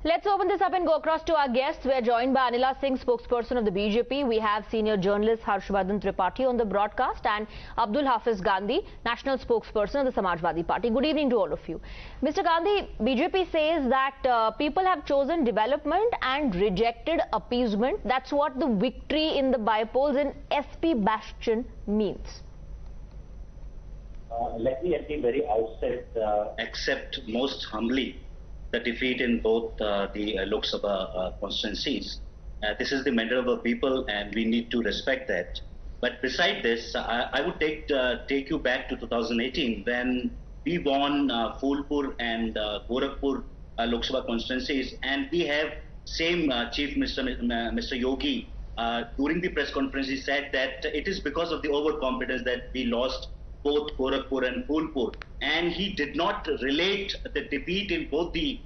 Let's open this up and go across to our guests. We are joined by Anila Singh, spokesperson of the BJP. We have senior journalist Harshvardhan Tripathi on the broadcast and Abdul Hafiz Gandhi, national spokesperson of the Samajwadi Party. Good evening to all of you. Mr. Gandhi, BJP says that people have chosen development and rejected appeasement. That's what the victory in the bypolls in SP Bastion means. Let me at the very outset accept most humbly the defeat in both the Lok Sabha constituencies. This is the matter of the people and we need to respect that. But beside this, I would take you back to 2018 when we won Phulpur and Gorakhpur Lok Sabha constituencies, and we have same Chief Mr. Yogi during the press conference he said that it is because of the overconfidence that we lost both Gorakhpur and Phulpur, and he did not relate the defeat in both the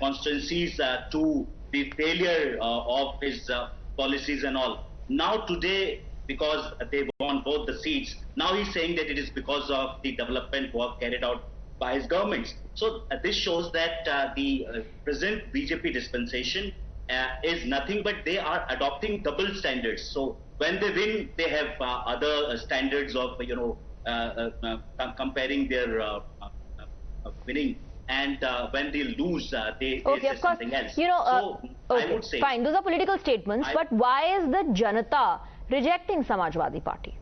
constituencies to the failure of his policies and all. Now today, because they won both the seats, now he's saying that it is because of the development work carried out by his governments. So this shows that the present BJP dispensation is nothing but they are adopting double standards. So when they win, they have other standards of comparing their winning, and when they lose, they say something else. I would say, fine, those are political statements, but why is the Janata rejecting Samajwadi Party?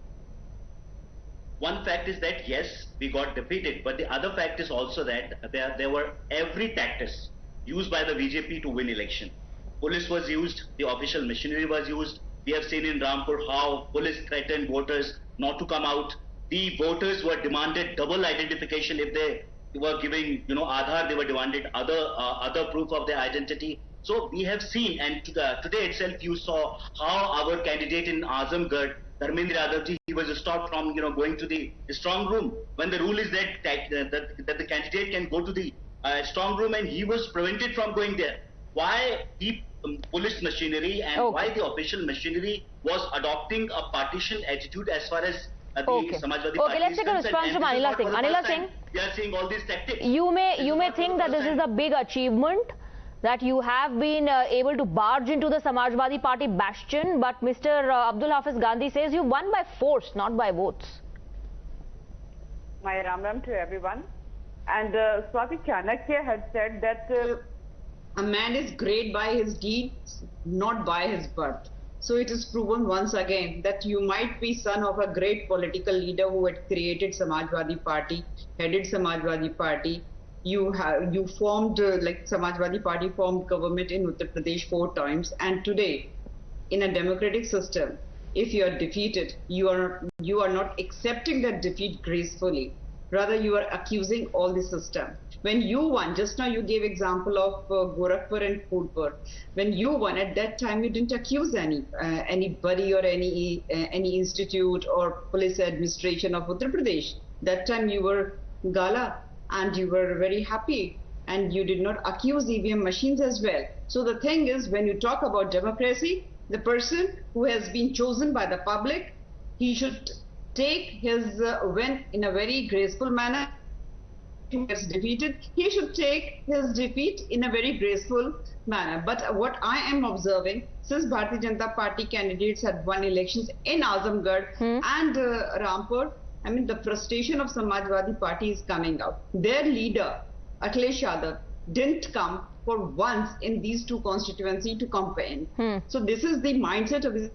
One fact is that yes, we got defeated, but the other fact is also that there were every tactics used by the BJP to win election. Police was used, the official machinery was used. We have seen in Rampur how police threatened voters not to come out. The voters were demanded double identification. If they were giving, Aadhaar, they were demanded other proof of their identity. So we have seen, and today itself you saw how our candidate in Azamgarh, Dharmendra Yadavji, he was stopped from going to the strong room when the rule is that the candidate can go to the strong room, and he was prevented from going there. Why the police machinery and why the official machinery was adopting a partition attitude as far as Samajwadi Party let's take a response from Anila Singh. Anila Singh, we are seeing all these tactics. You may think that this is a big achievement, that you have been able to barge into the Samajwadi Party bastion, but Mr. Abdul Hafiz Gandhi says you won by force, not by votes. My Ram to everyone. And Swati Chanakya had said that a man is great by his deeds, not by his birth. So it is proven once again that you might be son of a great political leader who had created Samajwadi Party, headed Samajwadi Party. You formed, like Samajwadi Party formed government in Uttar Pradesh 4 times. And today, in a democratic system, if you are defeated, you are not accepting that defeat gracefully. Rather, you are accusing all the system. When you won, just now you gave example of Gorakhpur and Phulpur. When you won, at that time you didn't accuse anybody or any institute or police administration of Uttar Pradesh. That time you were gala and you were very happy, and you did not accuse EVM machines as well. So the thing is, when you talk about democracy, the person who has been chosen by the public, he should take his win in a very graceful manner. He gets defeated, he should take his defeat in a very graceful manner. But what I am observing, since Bharatiya Janata Party candidates had won elections in Azamgarh and Rampur, I mean, the frustration of Samajwadi Party is coming out. Their leader, Akhilesh Yadav, didn't come for once in these 2 constituencies to campaign. So this is the mindset of the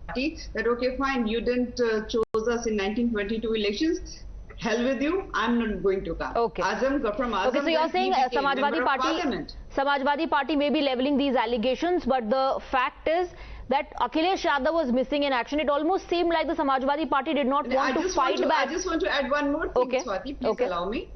party, that okay, fine, you didn't chose us in 1922 elections. Hell with you, I'm not going to come. Okay. So you're saying Samajwadi Party may be leveling these allegations, but the fact is that Akhilesh Yadav was missing in action. It almost seemed like the Samajwadi Party did not want to fight back. I just want to add one more thing, Swati, please allow me.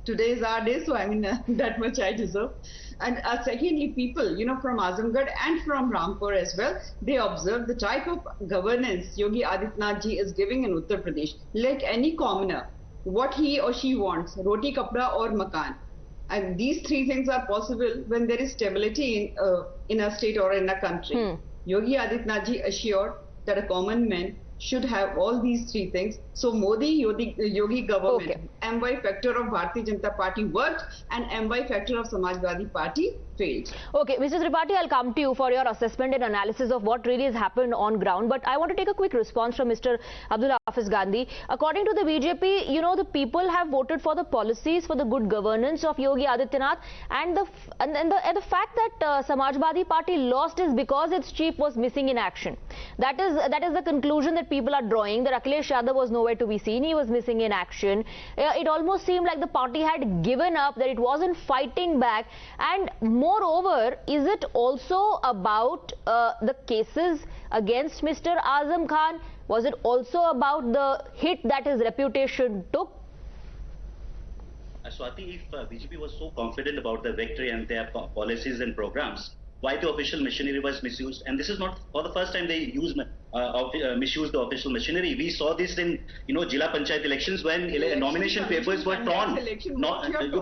Today is our day, so I mean that much I deserve. And secondly, people, from Azamgarh and from Rampur as well, they observe the type of governance Yogi Adityanath ji is giving in Uttar Pradesh. Like any commoner, what he or she wants, roti, kapda or makan. And these 3 things are possible when there is stability in a state or in a country. Yogi Adityanath ji assured that a common man should have all these three things. So Modi-Yogi government, Okay. MY factor of Bharatiya Janata Party worked and MY factor of Samajwadi Party failed. Okay, Mr. Tripathi, I'll come to you for your assessment and analysis of what really has happened on ground. But I want to take a quick response from Mr. Abdul Hafiz Gandhi. According to the BJP, you know, the people have voted for the policies, for the good governance of Yogi Adityanath, and the fact that Samajwadi Party lost is because its chief was missing in action. That is the conclusion that people are drawing. That Akhilesh Yadav was nowhere to be seen. He was missing in action. It almost seemed like the party had given up, that it wasn't fighting back. And moreover, is it also about the cases against Mr. Azam Khan? Was it also about the hit that his reputation took? Swati, if BJP was so confident about their victory and their policies and programs, why the official machinery was misused? And this is not for the first time they misused the official machinery. We saw this in, Jila Panchayat elections when nomination papers were torn.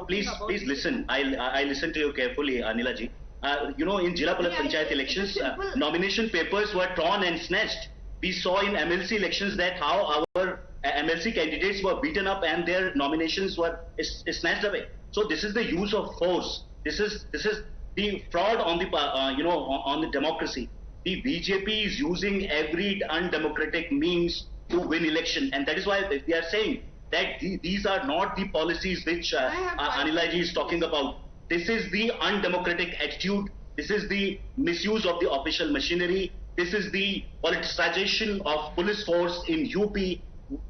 Please listen. I listened to you carefully, Anila ji. In Jila Panchayat elections, nomination papers were torn and snatched. We saw in MLC elections that how our MLC candidates were beaten up and their nominations were snatched away. So this is the use of force. This is the fraud on the on the democracy. The BJP is using every undemocratic means to win election, and that is why we are saying that these are not the policies which Anila ji is talking about. This is the undemocratic attitude. This is the misuse of the official machinery. This is the politicization of police force in UP,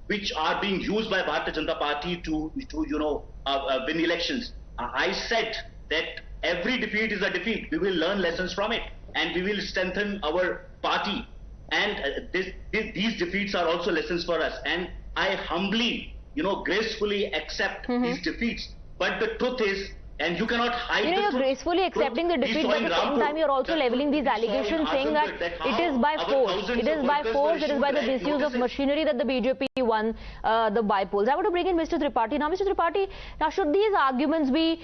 which are being used by Bharatiya Janata Party to win elections. I said that every defeat is a defeat. We will learn lessons from it, and we will strengthen our party. And these defeats are also lessons for us. And I humbly, gracefully accept these defeats. But the truth is, and you cannot hide you're gracefully accepting the defeat, but at the same time you're also leveling these allegations, saying that it is by force. It is by force, it is by the misuse of machinery that the BJP won the bypolls. I want to bring in Mr. Tripathi. Now, Mr. Tripathi, should these arguments be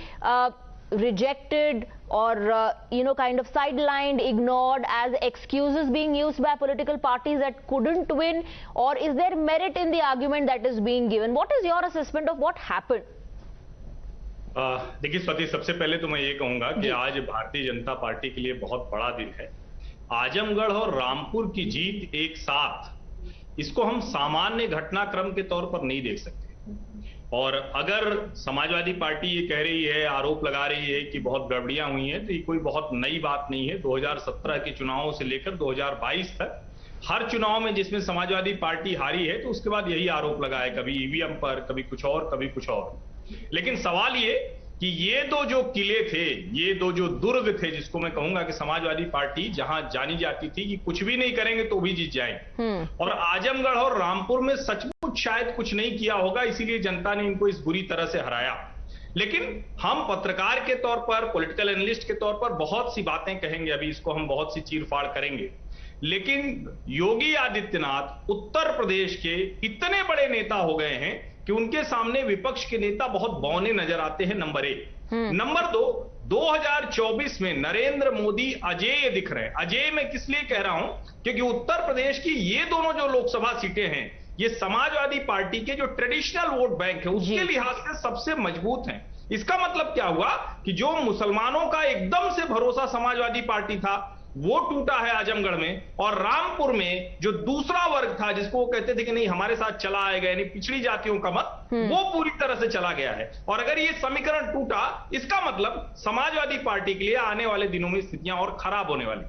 rejected or kind of sidelined, ignored as excuses being used by political parties that couldn't win, or is there merit in the argument that is being given? What is your assessment of what happened? देखिए स्वाति, सबसे पहले तो मैं ये कहूंगा कि आज Bharatiya Janata party के लिए बहुत बड़ा दिन है। आजमगढ़ और रामपुर की जीत एक साथ, इसको हम सामान्य घटनाक्रम के तौर पर नहीं देख सकते। और अगर समाजवादी पार्टी ये कह रही है, आरोप लगा रही है कि बहुत गड़बड़ियां हुई हैं, तो ये कोई बहुत नई बात नहीं है। 2017 के चुनावों से लेकर 2022 तक हर चुनाव में जिसमें समाजवादी पार्टी हारी है, तो उसके बाद यही आरोप लगा है, कभी ईवीएम पर, कभी कुछ और, कभी कुछ और। लेकिन सवाल ये कि ये दो जो किले थे, ये दो जो दुर्ग थे, जिसको मैं कहूंगा कि समाजवादी पार्टी जहां जानी जाती थी कि कुछ भी नहीं करेंगे तो भी जीत जाएंगे, और आजमगढ़ और रामपुर में सचमुच शायद कुछ नहीं किया होगा, इसीलिए जनता ने इनको इस बुरी तरह से हराया। लेकिन हम पत्रकार के तौर पर, पॉलिटिकल एनालिस्ट के तौर पर बहुत सी बातें कहेंगे, अभी इसको हम बहुत सी चीरफाड़ करेंगे। लेकिन योगी आदित्यनाथ उत्तर प्रदेश के इतने बड़े नेता हो गए हैं कि उनके सामने विपक्ष के नेता बहुत बौने नजर आते हैं, नंबर एक। नंबर दो, 2024 में नरेंद्र मोदी अजेय दिख रहे हैं। अजेय मैं किस लिए कह रहा हूं, क्योंकि उत्तर प्रदेश की ये दोनों जो लोकसभा सीटें हैं, ये समाजवादी पार्टी के जो ट्रेडिशनल वोट बैंक है उसके लिहाज से सबसे मजबूत हैं। इसका मतलब क्या हुआ कि जो मुसलमानों का एकदम से भरोसा समाजवादी पार्टी था, वो टूटा है आजमगढ़ में, और रामपुर में जो दूसरा वर्ग था, जिसको वो कहते थे कि नहीं हमारे साथ चला आएगा, यानी पिछड़ी जातियों का मत, वो पूरी तरह से चला गया है। और अगर ये समीकरण टूटा, इसका मतलब समाजवादी पार्टी के लिए आने वाले दिनों में स्थितियां और खराब होने वाली।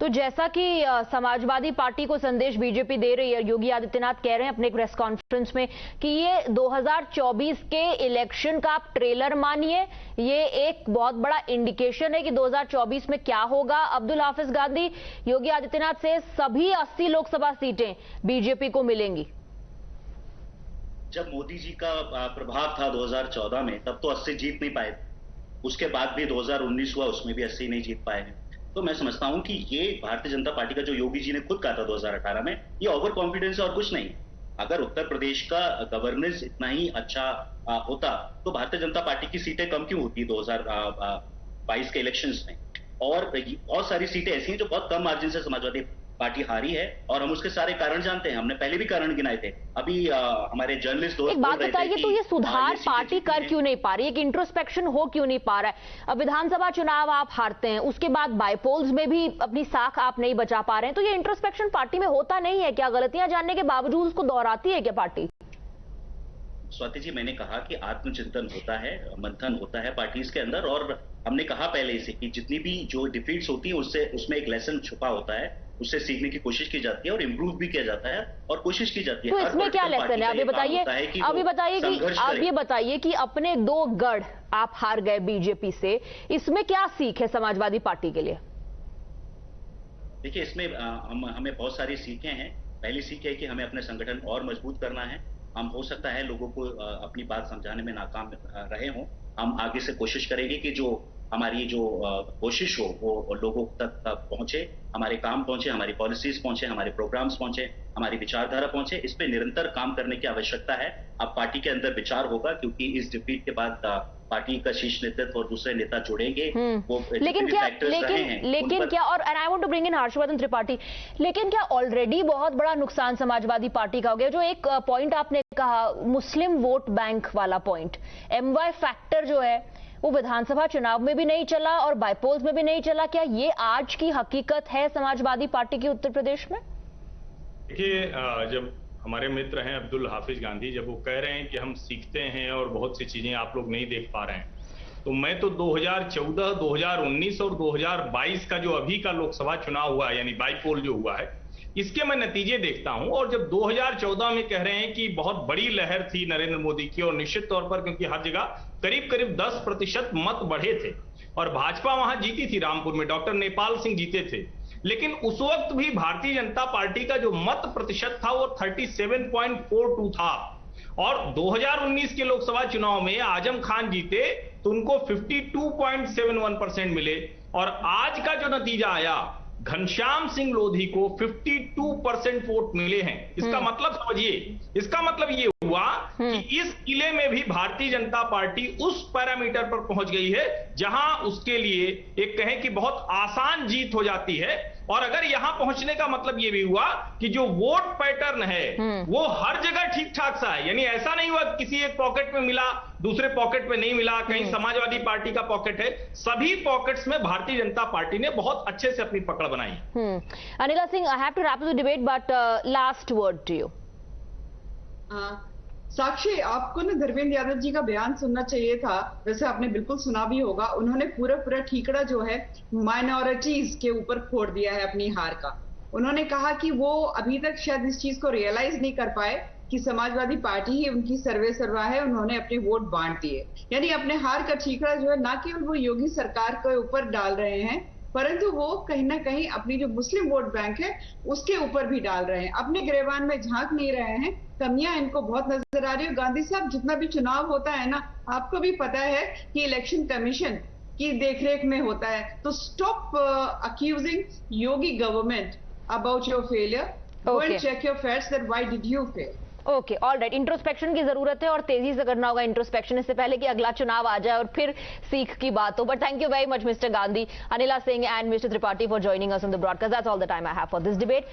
तो जैसा कि समाजवादी पार्टी को संदेश बीजेपी दे रही है, योगी आदित्यनाथ कह रहे हैं अपने प्रेस कॉन्फ्रेंस में कि ये 2024 के इलेक्शन का आप ट्रेलर मानिए, ये एक बहुत बड़ा इंडिकेशन है कि 2024 में क्या होगा। अब्दुल हाफिज गांधी, योगी आदित्यनाथ से सभी 80 लोकसभा सीटें बीजेपी को मिलेंगी। जब मोदी जी का प्रभाव था 2014 में, तब तो 80 जीत नहीं पाए। उसके बाद भी 2019 हुआ, उसमें भी 80 नहीं जीत पाए। तो मैं समझता हूं कि ये भारतीय जनता पार्टी का, जो योगी जी ने खुद कहा था 2018 में, ये ओवर कॉन्फिडेंस और कुछ नहीं। अगर उत्तर प्रदेश का गवर्नेंस इतना ही अच्छा होता तो भारतीय जनता पार्टी की सीटें कम क्यों होती 2022 के इलेक्शंस में। और बहुत सारी सीटें ऐसी हैं जो बहुत कम मार्जिन से समाजवादी पार्टी हारी है और हम उसके सारे कारण जानते हैं। हमने पहले भी कारण गिनाए थे। अभी हमारे जर्नलिस्ट दोस्त एक बात बताइए, तो ये सुधार पार्टी कर क्यों नहीं पा रही, एक इंट्रोस्पेक्शन हो क्यों नहीं पा रहा है? अब विधानसभा चुनाव आप हारते हैं, उसके बाद बायपोल्स में भी अपनी साख आप नहीं बचा पा रहे हैं, तो ये इंट्रोस्पेक्शन पार्टी में होता नहीं है क्या? गलतियां जानने के बावजूद उसको दोहराती है क्या पार्टी? स्वाति जी, मैंने कहा कि आत्मचिंतन होता है, मंथन होता है पार्टीज के अंदर, और हमने कहा पहले से कि जितनी भी जो डिफीट्स होती है उसमें एक लेसन छुपा होता है, उससे सीखने की कोशिश की जाती है और इम्प्रूव भी किया जाता है और कोशिश की जाती है। तो इसमें क्या लेसन है? अभी बताइए कि अपने 2 गढ़ आप हार गए बीजेपी से, इसमें क्या सीख है समाजवादी पार्टी के लिए? देखिए, इसमें हमें बहुत सारी सीखें हैं। पहली सीख है कि हमें अपने संगठन और मजबूत करना है। हम हो सकता है लोगों को अपनी बात समझाने में नाकाम रहे हों, हम आगे से कोशिश करेंगे कि जो हमारी जो कोशिश हो वो लोगों तक पहुंचे, हमारे काम पहुंचे, हमारी पॉलिसीज पहुंचे, हमारे प्रोग्राम्स पहुंचे, हमारी विचारधारा पहुंचे। इस पे निरंतर काम करने की आवश्यकता है। अब पार्टी के अंदर विचार होगा, क्योंकि इस डिफीट के बाद पार्टी का शीर्ष नेतृत्व और दूसरे नेता जुड़ेंगे। वो लेकिन क्या और I want to bring in Harshvardhan Tripathi, लेकिन क्या ऑलरेडी बहुत बड़ा नुकसान समाजवादी पार्टी का हो गया? जो एक पॉइंट आपने कहा, मुस्लिम वोट बैंक वाला पॉइंट, MY फैक्टर जो है वो विधानसभा चुनाव में भी नहीं चला और बायपोल्स में भी नहीं चला। क्या ये आज की हकीकत है समाजवादी पार्टी की उत्तर प्रदेश में? देखिए, जब हमारे मित्र हैं अब्दुल हाफिज गांधी, जब वो कह रहे हैं कि हम सीखते हैं और बहुत सी चीजें आप लोग नहीं देख पा रहे हैं, तो मैं तो 2014, 2019 और 2022 का जो अभी का लोकसभा चुनाव हुआ है, यानी बाईपोल जो हुआ है, इसके मैं नतीजे देखता हूं। और जब 2014 में कह रहे हैं कि बहुत बड़ी लहर थी नरेंद्र मोदी की, और निश्चित तौर पर क्योंकि हर जगह करीब करीब 10% मत बढ़े थे और भाजपा वहां जीती थी, रामपुर में डॉक्टर नेपाल सिंह जीते थे, लेकिन उस वक्त भी भारतीय जनता पार्टी का जो मत प्रतिशत था वो 37.42 था। और 2019 के लोकसभा चुनाव में आजम खान जीते तो उनको 52.71% मिले, और आज का जो नतीजा आया, घनश्याम सिंह लोधी को 52% वोट मिले हैं। इसका मतलब समझिए, इसका मतलब ये हुआ कि इस किले में भी भारतीय जनता पार्टी उस पैरामीटर पर पहुंच गई है जहां उसके लिए एक कहें कि बहुत आसान जीत हो जाती है। और अगर यहां पहुंचने का मतलब ये भी हुआ कि जो वोट पैटर्न है वो हर जगह ठीक ठाक सा है, यानी ऐसा नहीं हुआ किसी एक पॉकेट में मिला दूसरे पॉकेट में नहीं मिला, कहीं समाजवादी पार्टी का पॉकेट है, सभी पॉकेट्स में भारतीय जनता पार्टी ने बहुत अच्छे से अपनी पकड़ बनाई। Anila Singh, I have to wrap up the debate, but last word to you. Sakshi, आपको ना धर्मेंद्र यादव जी का बयान सुनना चाहिए था, वैसे आपने बिल्कुल सुना भी होगा। उन्होंने पूरा ठीकड़ा जो है माइनॉरिटीज के ऊपर फोड़ दिया है अपनी हार का। उन्होंने कहा कि वो अभी तक शायद इस चीज को रियलाइज नहीं कर पाए कि समाजवादी पार्टी ही उनकी सर्वा है, उन्होंने अपने वोट बांट दिए। यानी अपने हार का ठीकड़ा जो है ना केवल वो योगी सरकार के ऊपर डाल रहे हैं, परंतु वो कहीं ना कहीं अपनी जो मुस्लिम वोट बैंक है उसके ऊपर भी डाल रहे हैं, अपने गिरेबान में झांक नहीं रहे हैं। कमियां इनको बहुत नजर आ रही है। गांधी साहब, जितना भी चुनाव होता है ना, आपको भी पता है कि इलेक्शन कमीशन की देखरेख में होता है, तो stop accusing Yogi government about your failure, go and check your facts that why did you fail. Okay, all right. Introspection की जरूरत है और तेजी से करना होगा इंट्रोस्पेक्शन, इससे पहले कि अगला चुनाव आ जाए और फिर सीख की बात हो। But thank you very much mister Gandhi, Anila Singh and mister Tripathi for joining us on the broadcast. That's all the time I have for this debate.